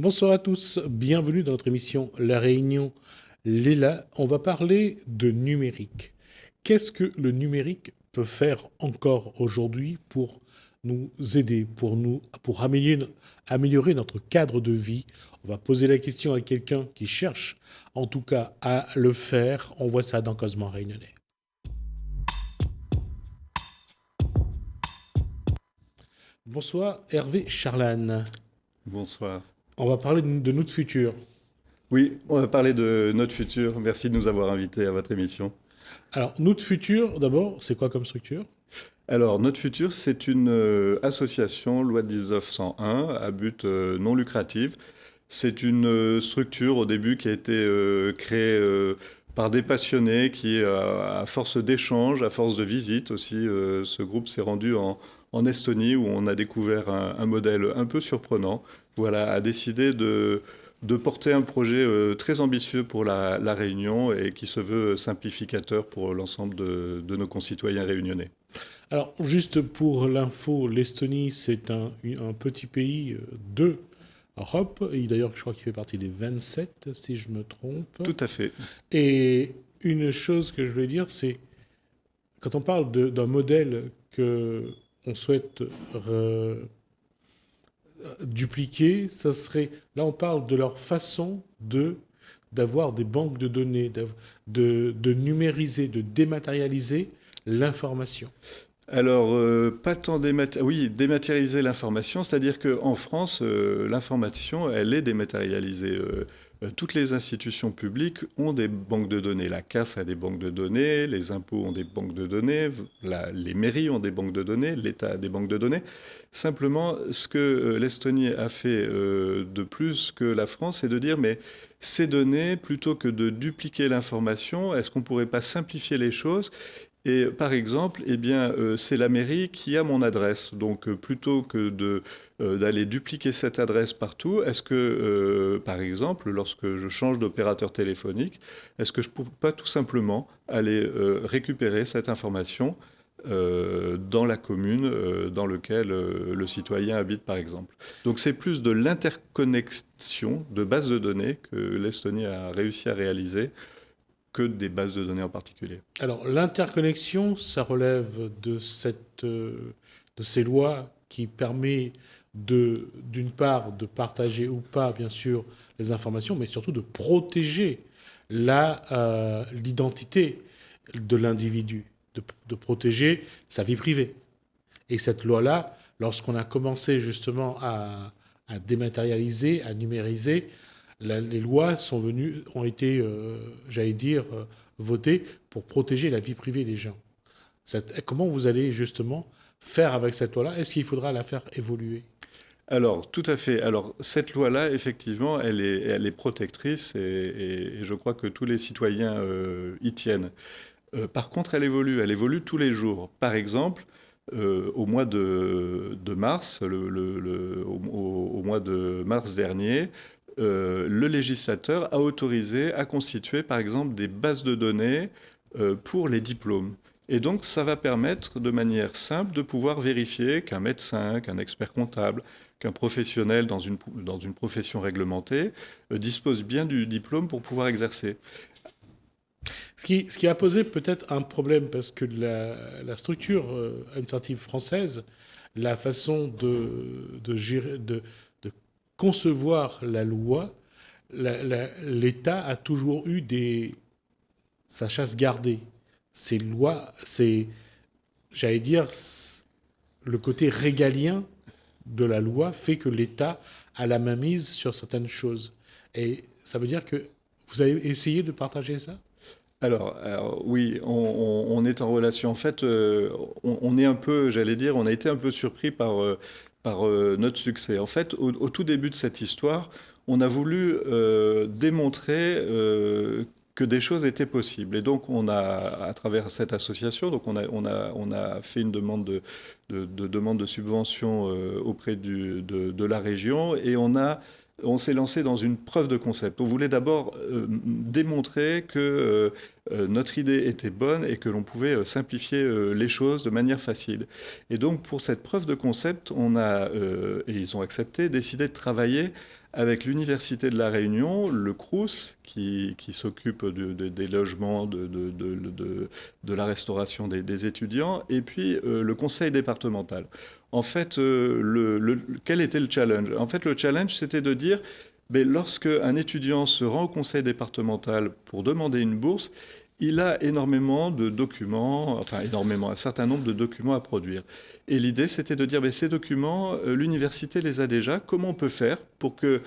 Bonsoir à tous, bienvenue dans notre émission La Réunion Léla. On va parler de numérique. Qu'est-ce que le numérique peut faire encore aujourd'hui pour nous aider, pour améliorer notre cadre de vie? On va poser la question à quelqu'un qui cherche en tout cas à le faire. On voit ça dans Cosmo Réunionnais. Bonsoir Hervé Charlane. Bonsoir. On va parler de notre futur. Oui, on va parler de notre futur. Merci de nous avoir invités à votre émission. Alors, notre futur, d'abord, c'est quoi comme structure? Alors, notre futur, c'est une association, loi de 1901, à but non lucratif. C'est une structure au début qui a été créée par des passionnés qui, à force d'échanges, à force de visites aussi, ce groupe s'est rendu en Estonie où on a découvert un modèle un peu surprenant. Voilà, a décidé de porter un projet très ambitieux pour la Réunion et qui se veut simplificateur pour l'ensemble de nos concitoyens réunionnais. Alors, juste pour l'info, l'Estonie, c'est un petit pays de Europe. Et d'ailleurs, je crois qu'il fait partie des 27, si je me trompe. Tout à fait. Et une chose que je voulais dire, c'est quand on parle d'un modèle que on souhaite dupliquer, ça serait... Là, on parle de leur façon d'avoir des banques de données, de numériser, de dématérialiser l'information. Alors, pas tant dématérialiser l'information, c'est-à-dire qu'en France, l'information, elle est dématérialisée. Toutes les institutions publiques ont des banques de données. La CAF a des banques de données, les impôts ont des banques de données, les mairies ont des banques de données, l'État a des banques de données. Simplement, ce que l'Estonie a fait de plus que la France, c'est de dire, mais ces données, plutôt que de dupliquer l'information, est-ce qu'on ne pourrait pas simplifier les choses ? Et par exemple, eh bien, c'est la mairie qui a mon adresse. Donc, plutôt que d'aller dupliquer cette adresse partout, est-ce que, par exemple, lorsque je change d'opérateur téléphonique, est-ce que je ne peux pas tout simplement aller récupérer cette information dans la commune dans laquelle le citoyen habite, par exemple. Donc, c'est plus de l'interconnexion de bases de données que l'Estonie a réussi à réaliser que des bases de données en particulier. Alors, l'interconnexion, ça relève de ces lois qui permet d'une part, de partager ou pas, bien sûr, les informations, mais surtout de protéger l'identité de l'individu, de protéger sa vie privée. Et cette loi-là, lorsqu'on a commencé justement à dématérialiser, à numériser, les lois ont été, j'allais dire, votées pour protéger la vie privée des gens. Comment vous allez justement faire avec cette loi-là? Est-ce qu'il faudra la faire évoluer? Alors, tout à fait. Alors, cette loi-là, effectivement, elle est protectrice et je crois que tous les citoyens y tiennent. Par contre, elle évolue tous les jours. Par exemple, au mois de mars, au mois de mars dernier, le législateur a autorisé à constituer, par exemple, des bases de données pour les diplômes. Et donc, ça va permettre de manière simple de pouvoir vérifier qu'un médecin, qu'un expert comptable, qu'un professionnel dans une profession réglementée dispose bien du diplôme pour pouvoir exercer. Ce qui a posé peut-être un problème, parce que la structure administrative française, la façon de concevoir la loi, l'État a toujours eu sa chasse gardée. Ces lois, j'allais dire, le côté régalien de la loi fait que l'État a la main mise sur certaines choses. Et ça veut dire que vous avez essayé de partager ça? Alors, oui, on est en relation. En fait, on est un peu, j'allais dire, on a été un peu surpris par notre succès. En fait, au tout début de cette histoire, on a voulu démontrer que des choses étaient possibles. Et donc, à travers cette association, donc on a fait une demande demande de subvention auprès de la région et on s'est lancé dans une preuve de concept. On voulait d'abord démontrer que notre idée était bonne et que l'on pouvait simplifier les choses de manière facile. Et donc, pour cette preuve de concept, et ils ont accepté, décidé de travailler avec l'Université de La Réunion, le Crous, qui s'occupe des logements, de la restauration des étudiants, et puis le conseil départemental. En fait, quel était le challenge? En fait, le challenge, c'était de dire, mais lorsque un étudiant se rend au conseil départemental pour demander une bourse, il a énormément de documents, un certain nombre de documents à produire. Et l'idée, c'était de dire, mais ces documents, l'université les a déjà. Comment on peut faire pour que,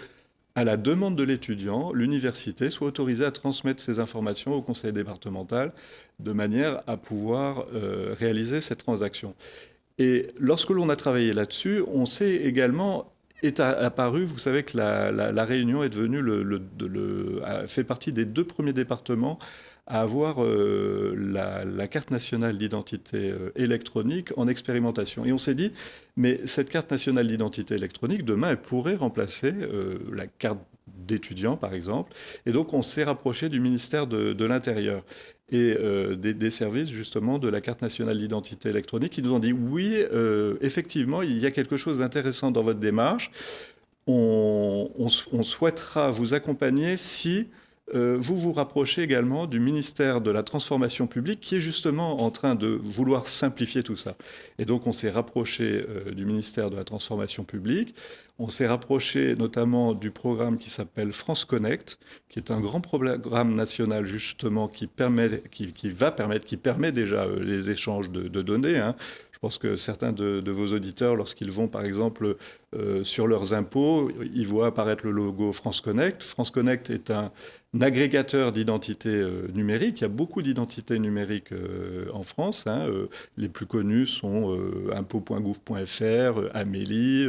à la demande de l'étudiant, l'université soit autorisée à transmettre ces informations au conseil départemental de manière à pouvoir réaliser cette transaction? Et lorsque l'on a travaillé là-dessus, on s'est également est apparu, vous savez que la Réunion est devenue fait partie des 2 premiers départements à avoir la carte nationale d'identité électronique en expérimentation. Et on s'est dit, mais cette carte nationale d'identité électronique, demain, elle pourrait remplacer la carte d'étudiant, par exemple. Et donc, on s'est rapproché du ministère de l'Intérieur et des services, justement, de la carte nationale d'identité électronique, qui nous ont dit, oui, effectivement, il y a quelque chose d'intéressant dans votre démarche. On souhaitera vous accompagner si vous vous rapprochez également du ministère de la Transformation publique qui est justement en train de vouloir simplifier tout ça. Et donc on s'est rapproché du ministère de la Transformation publique, on s'est rapproché notamment du programme qui s'appelle France Connect, qui est un grand programme national justement qui permet déjà les échanges de données. Hein. Je pense que certains de vos auditeurs, lorsqu'ils vont par exemple sur leurs impôts, ils voient apparaître le logo France Connect. France Connect est un agrégateur d'identité numérique. Il y a beaucoup d'identités numériques en France. Hein. Les plus connus sont impôts.gouv.fr, Amélie.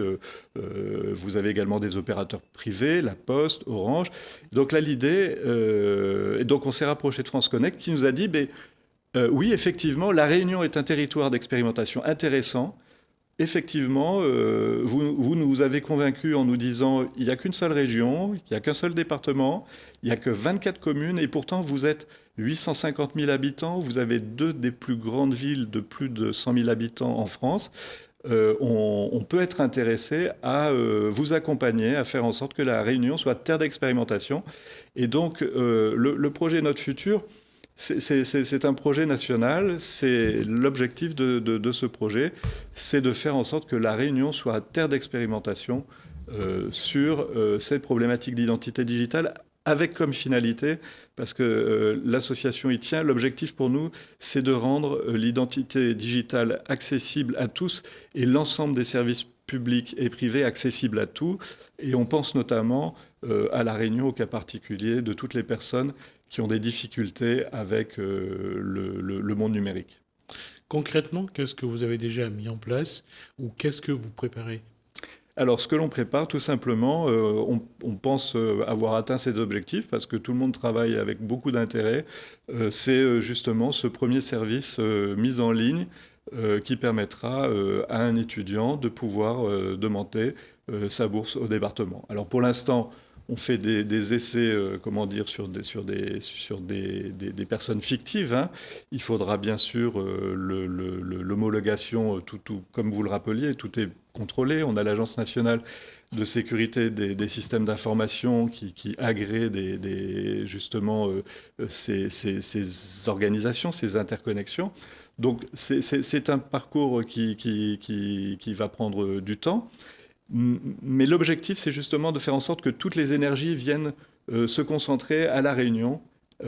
Vous avez également des opérateurs privés, La Poste, Orange. Donc là, l'idée... et donc on s'est rapproché de France Connect qui nous a dit... oui, effectivement, La Réunion est un territoire d'expérimentation intéressant. Effectivement, vous nous avez convaincus en nous disant il n'y a qu'une seule région, il n'y a qu'un seul département, il n'y a que 24 communes et pourtant vous êtes 850 000 habitants, vous avez 2 des plus grandes villes de plus de 100 000 habitants en France. On peut être intéressé à vous accompagner, à faire en sorte que La Réunion soit terre d'expérimentation. Et donc, le projet Notre Futur... C'est un projet national, c'est l'objectif de ce projet, c'est de faire en sorte que La Réunion soit terre d'expérimentation sur cette problématique d'identité digitale, avec comme finalité, parce que l'association y tient, l'objectif pour nous, c'est de rendre l'identité digitale accessible à tous et l'ensemble des services publics et privés accessibles à tous. Et on pense notamment à La Réunion, au cas particulier de toutes les personnes qui ont des difficultés avec le monde numérique. Concrètement, qu'est-ce que vous avez déjà mis en place ou qu'est-ce que vous préparez? Alors, ce que l'on prépare, tout simplement, on pense avoir atteint ces objectifs parce que tout le monde travaille avec beaucoup d'intérêt. C'est justement ce premier service mis en ligne qui permettra à un étudiant de pouvoir demander sa bourse au département. Alors, pour l'instant, on fait des essais, sur des personnes fictives. Hein. Il faudra bien sûr l'homologation, tout, comme vous le rappeliez, tout est contrôlé. On a l'Agence nationale de sécurité des systèmes d'information qui agrée justement ces organisations, ces interconnexions. Donc c'est un parcours qui va prendre du temps. Mais l'objectif, c'est justement de faire en sorte que toutes les énergies viennent se concentrer à La Réunion,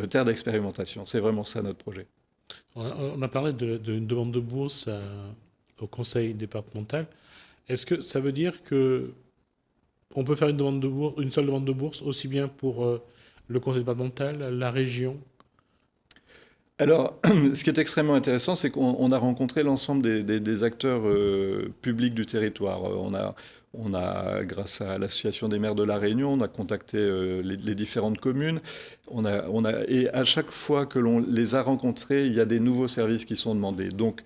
terre d'expérimentation. C'est vraiment ça notre projet. On a parlé d'une demande de bourse au conseil départemental. Est-ce que ça veut dire que on peut faire une seule demande de bourse aussi bien pour le conseil départemental, la région? Alors, ce qui est extrêmement intéressant, c'est qu'on a rencontré l'ensemble des acteurs publics du territoire. On a, grâce à l'Association des maires de La Réunion, on a contacté les différentes communes. Et à chaque fois que l'on les a rencontrés, il y a des nouveaux services qui sont demandés. Donc,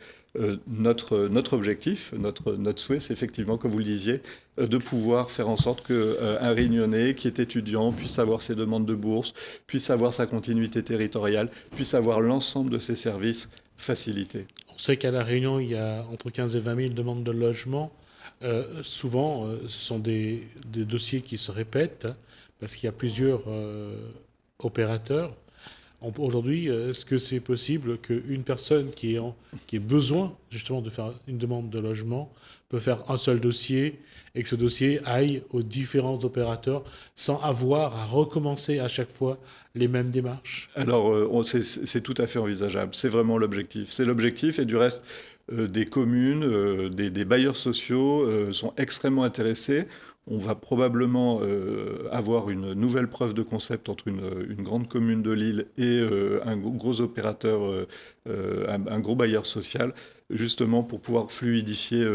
notre objectif, notre souhait, c'est effectivement, comme vous le disiez, de pouvoir faire en sorte qu'un Réunionnais qui est étudiant puisse avoir ses demandes de bourse, puisse avoir sa continuité territoriale, puisse avoir l'ensemble de ses services facilités. On sait qu'à La Réunion, il y a entre 15 et 20 000 demandes de logement. Souvent, ce sont des dossiers qui se répètent, hein, parce qu'il y a plusieurs opérateurs. Aujourd'hui, est-ce que c'est possible qu'une personne qui ait besoin justement de faire une demande de logement peut faire un seul dossier et que ce dossier aille aux différents opérateurs sans avoir à recommencer à chaque fois les mêmes démarches? Alors, c'est tout à fait envisageable. C'est vraiment l'objectif. C'est l'objectif et du reste, des communes, des bailleurs sociaux sont extrêmement intéressés. On va probablement avoir une nouvelle preuve de concept entre une grande commune de Lille et un gros opérateur, un gros bailleur social, justement pour pouvoir fluidifier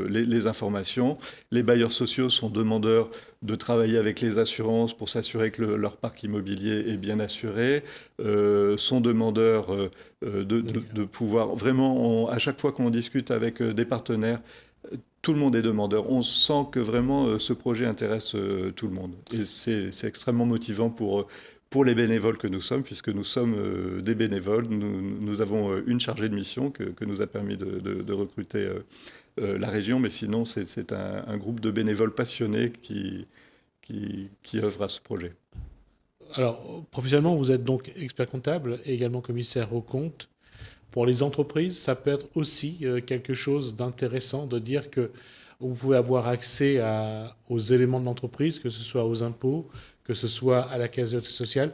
les informations. Les bailleurs sociaux sont demandeurs de travailler avec les assurances pour s'assurer que leur parc immobilier est bien assuré, sont demandeurs de pouvoir vraiment, à chaque fois qu'on discute avec des partenaires, tout le monde est demandeur. On sent que vraiment ce projet intéresse tout le monde. Et c'est extrêmement motivant pour les bénévoles que nous sommes, puisque nous sommes des bénévoles. Nous avons une chargée de mission que nous a permis de recruter la région, mais sinon c'est un groupe de bénévoles passionnés qui œuvrent à ce projet. Alors, professionnellement, vous êtes donc expert comptable et également commissaire aux comptes. Pour les entreprises, ça peut être aussi quelque chose d'intéressant de dire que vous pouvez avoir accès aux éléments de l'entreprise, que ce soit aux impôts, que ce soit à la caisse de sécurité sociale.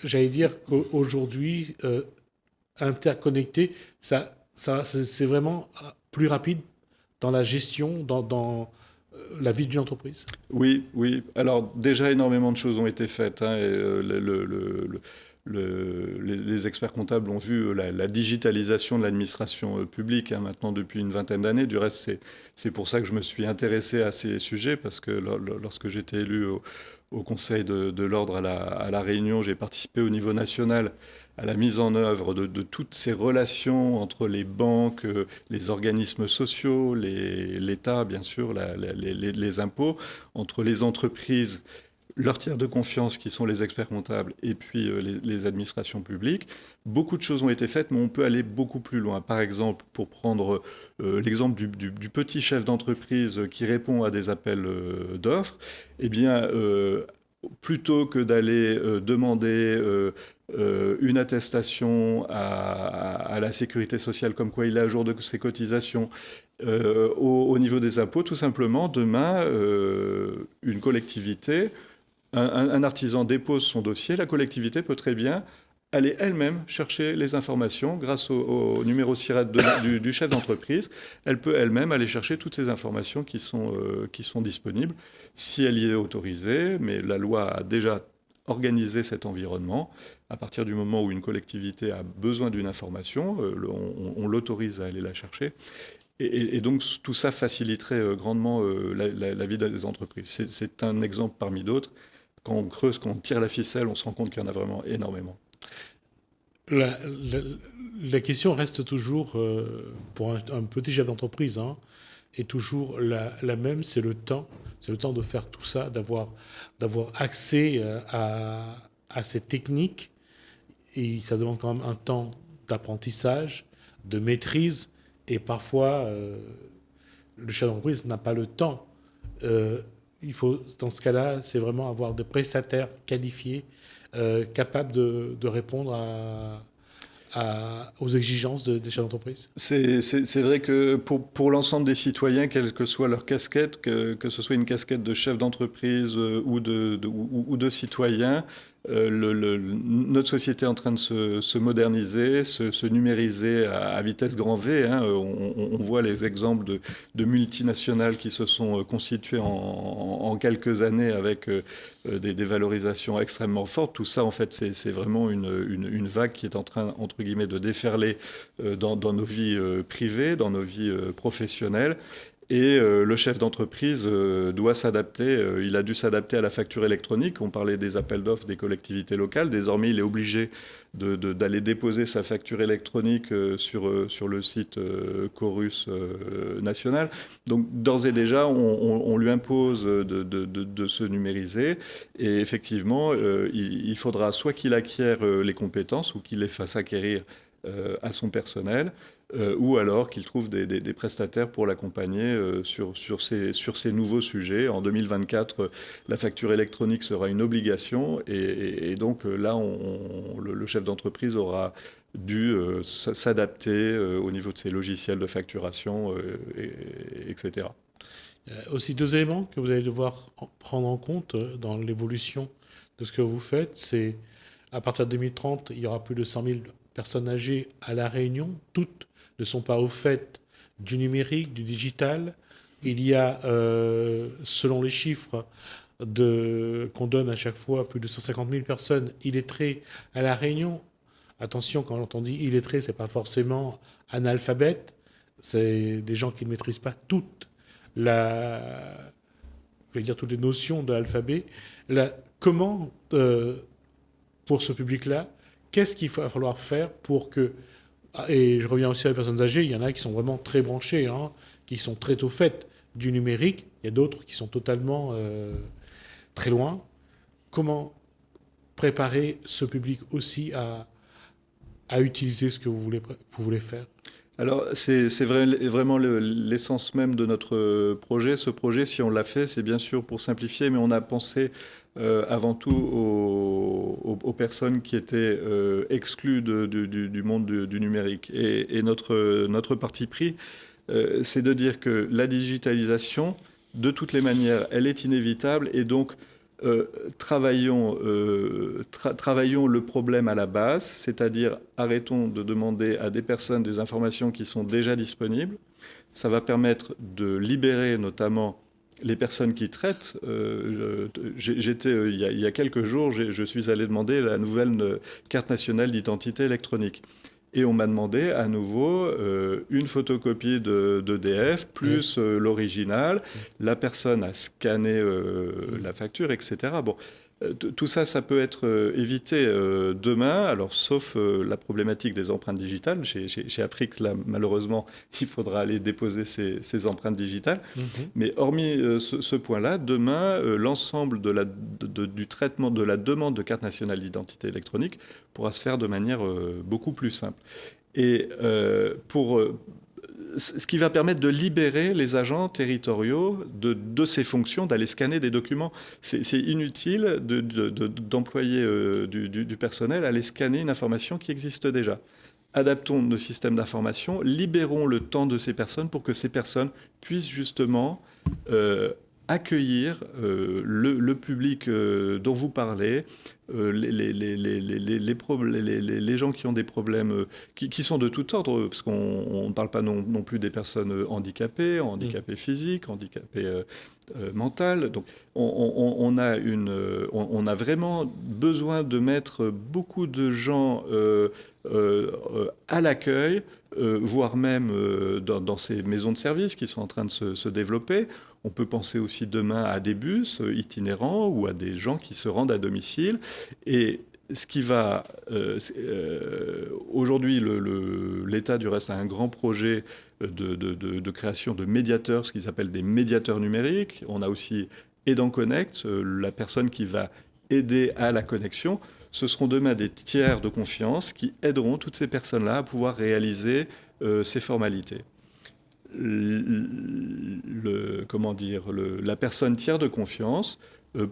J'allais dire qu'aujourd'hui, interconnecté, c'est vraiment plus rapide dans la gestion, dans la vie d'une entreprise. Oui, oui. Alors déjà, énormément de choses ont été faites, hein, et, les experts comptables ont vu la digitalisation de l'administration publique, hein, maintenant depuis une vingtaine d'années. Du reste, c'est pour ça que je me suis intéressé à ces sujets, parce que lorsque j'étais élu au Conseil de l'ordre à la Réunion, j'ai participé au niveau national à la mise en œuvre de toutes ces relations entre les banques, les organismes sociaux, l'État, bien sûr, les impôts, entre les entreprises, leurs tiers de confiance qui sont les experts comptables et puis les administrations publiques. Beaucoup de choses ont été faites, mais on peut aller beaucoup plus loin. Par exemple, pour prendre l'exemple du petit chef d'entreprise qui répond à des appels d'offres, eh bien, plutôt que d'aller demander une attestation à la sécurité sociale comme quoi il est à jour de ses cotisations au niveau des impôts, tout simplement, demain, une collectivité, un artisan dépose son dossier, la collectivité peut très bien aller elle-même chercher les informations grâce au numéro SIRET du chef d'entreprise. Elle peut elle-même aller chercher toutes ces informations qui sont disponibles si elle y est autorisée, mais la loi a déjà organisé cet environnement. À partir du moment où une collectivité a besoin d'une information, on l'autorise à aller la chercher. Et donc tout ça faciliterait grandement la vie des entreprises. C'est un exemple parmi d'autres. Quand on creuse, quand on tire la ficelle, on se rend compte qu'il y en a vraiment énormément. La, la- la question reste toujours, pour un petit chef d'entreprise, hein, est toujours la même, c'est le temps. C'est le temps de faire tout ça, d'avoir accès à ces techniques. Et ça demande quand même un temps d'apprentissage, de maîtrise. Et parfois, le chef d'entreprise n'a pas le temps. Il faut, dans ce cas-là, c'est vraiment avoir des prestataires qualifiés, capables de répondre aux exigences des chefs d'entreprise. C'est vrai que pour l'ensemble des citoyens, quelle que soit leur casquette, que ce soit une casquette de chef d'entreprise ou de citoyen, notre société est en train de se moderniser, se numériser à vitesse grand V. Hein. On voit les exemples de multinationales qui se sont constituées en quelques années avec des valorisations extrêmement fortes. Tout ça, en fait, c'est vraiment une vague qui est en train, entre guillemets, de déferler dans nos vies privées, dans nos vies professionnelles. Et le chef d'entreprise doit s'adapter. Il a dû s'adapter à la facture électronique. On parlait des appels d'offres des collectivités locales. Désormais, il est obligé d'aller déposer sa facture électronique sur le site Chorus national. Donc, d'ores et déjà, on lui impose de se numériser. Et effectivement, il faudra soit qu'il acquiert les compétences ou qu'il les fasse acquérir à son personnel, ou alors qu'il trouve des prestataires pour l'accompagner sur ces nouveaux sujets. En 2024, la facture électronique sera une obligation et donc là, le chef d'entreprise aura dû s'adapter au niveau de ses logiciels de facturation, etc. Il y a aussi deux éléments que vous allez devoir prendre en compte dans l'évolution de ce que vous faites. C'est à partir de 2030, il y aura plus de 100 000 personnes âgées à La Réunion. Toutes ne sont pas au fait du numérique, du digital. Il y a, selon les chiffres qu'on donne à chaque fois, plus de 150 000 personnes illettrées à La Réunion. Attention, quand on dit illettrés, ce n'est pas forcément analphabète. C'est des gens qui ne maîtrisent pas toutes toutes les notions de l'alphabet. Comment, pour ce public-là, qu'est-ce qu'il va falloir faire pour que... Et je reviens aussi à les personnes âgées, il y en a qui sont vraiment très branchées, qui sont très au fait du numérique. Il y a d'autres qui sont totalement très loin. Comment préparer ce public aussi à utiliser ce que vous voulez faire? Alors, c'est vraiment l'essence même de notre projet. Ce projet, si on l'a fait, c'est bien sûr pour simplifier, mais on a pensé avant tout aux personnes qui étaient exclues du monde du numérique. Et notre parti pris, c'est de dire que la digitalisation, de toutes les manières, elle est inévitable et donc travaillons le problème à la base, c'est-à-dire arrêtons de demander à des personnes des informations qui sont déjà disponibles. Ça va permettre de libérer notamment les personnes qui traitent. Il y a quelques jours, je suis allé demander la nouvelle carte nationale d'identité électronique. Et on m'a demandé à nouveau une photocopie d'EDF plus l'original. La personne a scanné la facture, etc. Bon, tout ça, ça peut être évité demain, alors sauf la problématique des empreintes digitales. J'ai appris que là, malheureusement, il faudra aller déposer ces empreintes digitales. Mais hormis ce point-là, demain, l'ensemble du traitement de la demande de carte nationale d'identité électronique pourra se faire de manière beaucoup plus simple. Et ce qui va permettre de libérer les agents territoriaux de ces fonctions, d'aller scanner des documents. C'est inutile d'employer du personnel à aller scanner une information qui existe déjà. Adaptons nos systèmes d'information, libérons le temps de ces personnes pour que ces personnes puissent justement accueillir le public dont vous parlez, les gens qui ont des problèmes qui sont de tout ordre, parce qu'on ne parle pas non plus des personnes handicapées physiques, handicapées mentales. Donc on a vraiment besoin de mettre beaucoup de gens à l'accueil, voire même dans ces maisons de services qui sont en train de se développer. On peut penser aussi demain à des bus itinérants ou à des gens qui se rendent à domicile. Et ce qui va... aujourd'hui, l'État, du reste, a un grand projet de création de médiateurs, ce qu'ils appellent des médiateurs numériques. On a aussi Aidant Connect, la personne qui va aider à la connexion. Ce seront demain des tiers de confiance qui aideront toutes ces personnes-là à pouvoir réaliser ces formalités. La personne tiers de confiance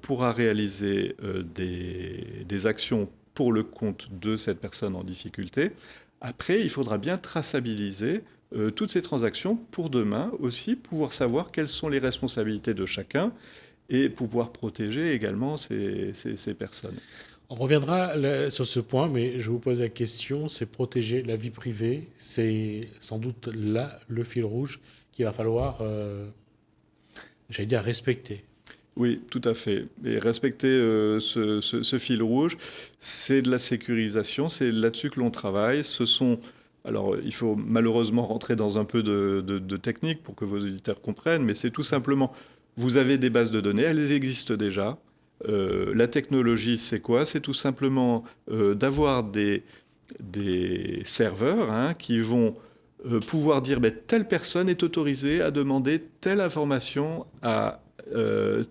pourra réaliser des actions pour le compte de cette personne en difficulté. Après, il faudra bien traçabiliser toutes ces transactions pour demain aussi pouvoir savoir quelles sont les responsabilités de chacun et pouvoir protéger également ces personnes. On reviendra sur ce point, mais je vous pose la question, c'est protéger la vie privée, c'est sans doute là le fil rouge qu'il va falloir, respecter. Oui, tout à fait. Et respecter ce fil rouge, c'est de la sécurisation, c'est là-dessus que l'on travaille. Alors, il faut malheureusement rentrer dans un peu de technique pour que vos auditeurs comprennent, mais c'est tout simplement, vous avez des bases de données, elles existent déjà. La technologie, c'est quoi? C'est tout simplement d'avoir des serveurs qui vont pouvoir dire telle personne est autorisée à demander telle information à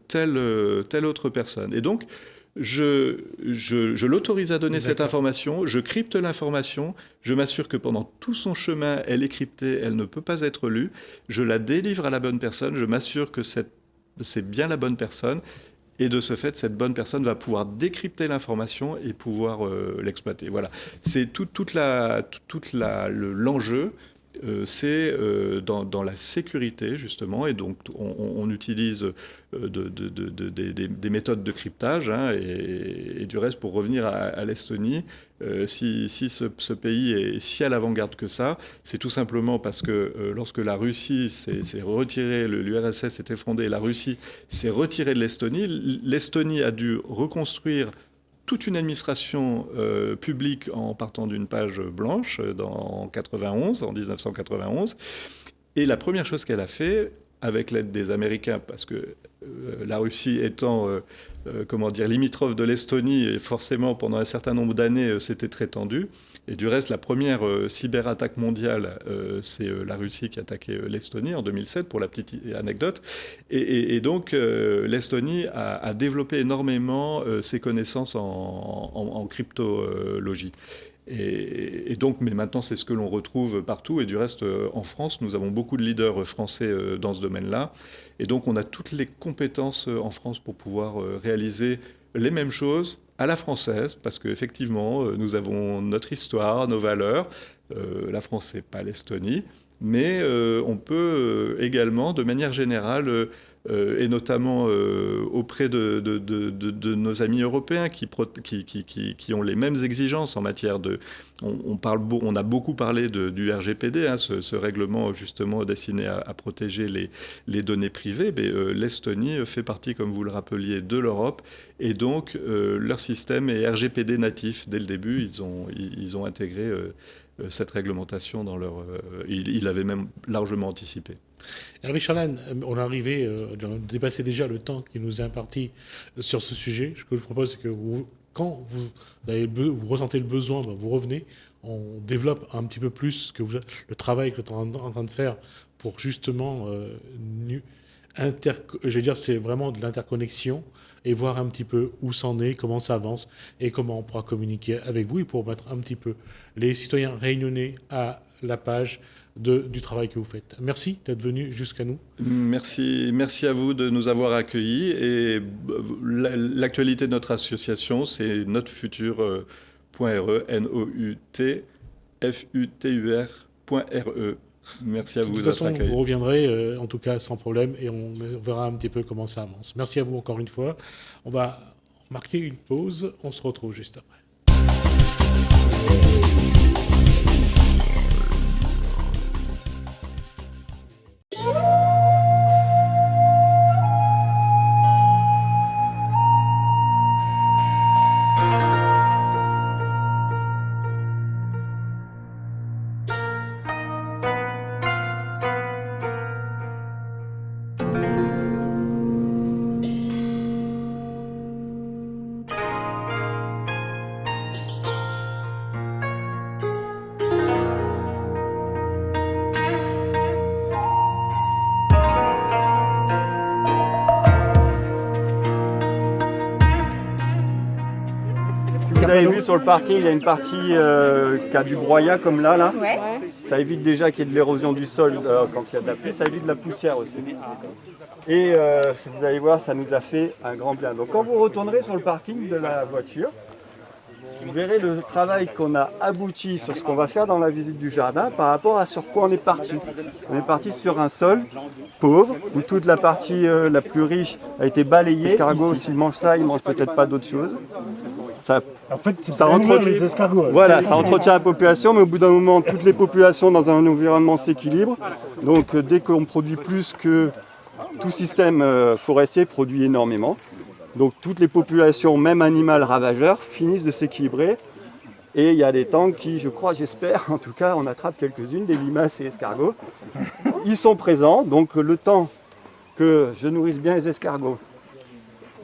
telle autre personne. Et donc, je l'autorise à donner cette D'accord. information, je crypte l'information, je m'assure que pendant tout son chemin, elle est cryptée, elle ne peut pas être lue, je la délivre à la bonne personne, je m'assure que c'est bien la bonne personne, et de ce fait, cette bonne personne va pouvoir décrypter l'information et pouvoir l'exploiter. Voilà, c'est l'enjeu. C'est dans la sécurité, justement, et donc on utilise des méthodes de cryptage, hein, et du reste, pour revenir à l'Estonie, si ce pays est si à l'avant-garde que ça, c'est tout simplement parce que lorsque la Russie s'est retirée, l'URSS s'est effondré, la Russie s'est retirée de l'Estonie, l'Estonie a dû reconstruire toute une administration publique en partant d'une page blanche en 1991. Et la première chose qu'elle a fait, avec l'aide des Américains, parce que la Russie étant limitrophe de l'Estonie, et forcément pendant un certain nombre d'années, c'était très tendu. Et du reste, la première cyberattaque mondiale, c'est la Russie qui a attaqué l'Estonie en 2007, pour la petite anecdote. Et donc, l'Estonie a développé énormément ses connaissances en cryptologie. Et donc, mais maintenant, c'est ce que l'on retrouve partout. Et du reste, en France, nous avons beaucoup de leaders français dans ce domaine-là. Et donc, on a toutes les compétences en France pour pouvoir réaliser les mêmes choses à la française, parce qu'effectivement, nous avons notre histoire, nos valeurs. La France, c'est pas l'Estonie. Mais on peut également, de manière générale, et notamment auprès de nos amis européens qui ont les mêmes exigences en matière de... On a beaucoup parlé du RGPD, hein, ce règlement justement destiné à protéger les données privées. Mais l'Estonie fait partie, comme vous le rappeliez, de l'Europe, et donc leur système est RGPD natif. Dès le début, ils ont intégré cette réglementation dans leur... il avait même largement anticipé. Hervé Charlène, on est arrivé, on a dépassé déjà le temps qui nous est imparti sur ce sujet. Ce que je vous propose, c'est que quand vous ressentez le besoin, vous revenez, on développe un petit peu plus le travail que vous êtes en train de faire pour justement, c'est vraiment de l'interconnexion, et voir un petit peu où c'en est, comment ça avance, et comment on pourra communiquer avec vous, et pour mettre un petit peu les citoyens réunionnais à la page du travail que vous faites. Merci d'être venu jusqu'à nous. Merci à vous de nous avoir accueillis. Et l'actualité de notre association, c'est notrefutur.re, NOUTFUTUR.RE. Merci à vous de toute façon, vous reviendrez, en tout cas sans problème, et on verra un petit peu comment ça avance. Merci à vous encore une fois. On va marquer une pause. On se retrouve juste après. Vous avez vu sur le parking, il y a une partie qui a du broyat comme là. Ouais. Ça évite déjà qu'il y ait de l'érosion du sol quand il y a de la pluie, ça évite de la poussière aussi. Et vous allez voir, ça nous a fait un grand bien. Donc quand vous retournerez sur le parking de la voiture, vous verrez le travail qu'on a abouti sur ce qu'on va faire dans la visite du jardin par rapport à sur quoi on est parti. On est parti sur un sol pauvre, où toute la partie la plus riche a été balayée. L'escargot, s'il mange ça, il ne mange peut-être pas d'autres choses. En fait, ça entretient les escargots. Voilà, ça entretient la population, mais au bout d'un moment, toutes les populations dans un environnement s'équilibrent. Donc dès qu'on produit plus que tout système forestier produit énormément. Donc toutes les populations, même animales ravageurs, finissent de s'équilibrer. Et il y a des tangs qui, je crois, j'espère, en tout cas, on attrape quelques-unes, des limaces et escargots. Ils sont présents, donc le temps que je nourrisse bien les escargots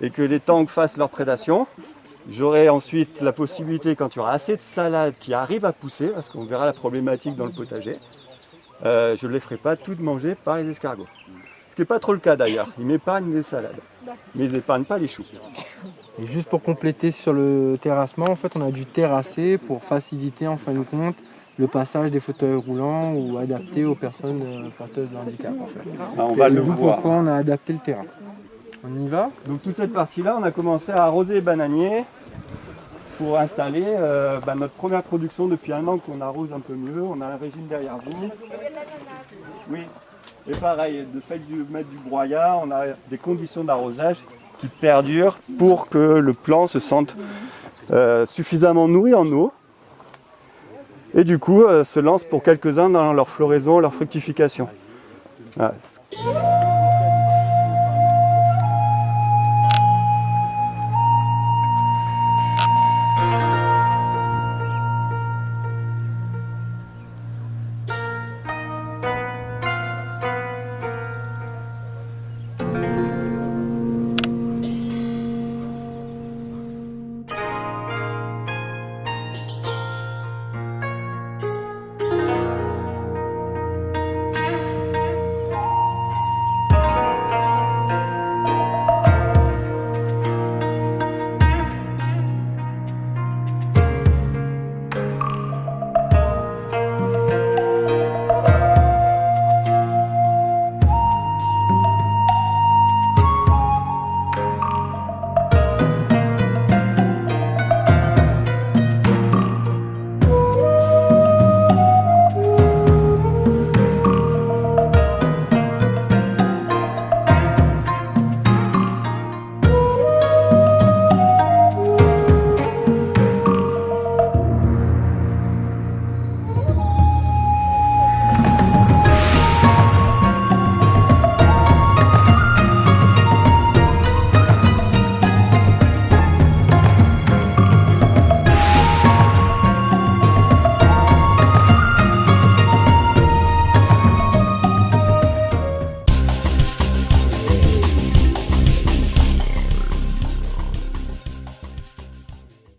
et que les tangs fassent leur prédation, j'aurai ensuite la possibilité, quand il y aura assez de salade qui arrive à pousser, parce qu'on verra la problématique dans le potager, je ne les ferai pas toutes manger par les escargots. Ce qui n'est pas trop le cas d'ailleurs, ils m'épargnent les salades, mais ils n'épargnent pas les choux. Et juste pour compléter sur le terrassement, en fait, on a dû terrasser pour faciliter en fin de compte le passage des fauteuils roulants ou adapté aux personnes porteuses de handicap. En fait. On va le D'où voir. pourquoi on a adapté le terrain. On y va? Donc toute cette partie-là, on a commencé à arroser les bananiers pour installer notre première production depuis 1 an qu'on arrose un peu mieux. On a un régime derrière vous. Oui. Et pareil, de fait de mettre du broyat, on a des conditions d'arrosage qui perdurent pour que le plant se sente suffisamment nourri en eau. Et du coup, se lance pour quelques-uns dans leur floraison, leur fructification. Voilà.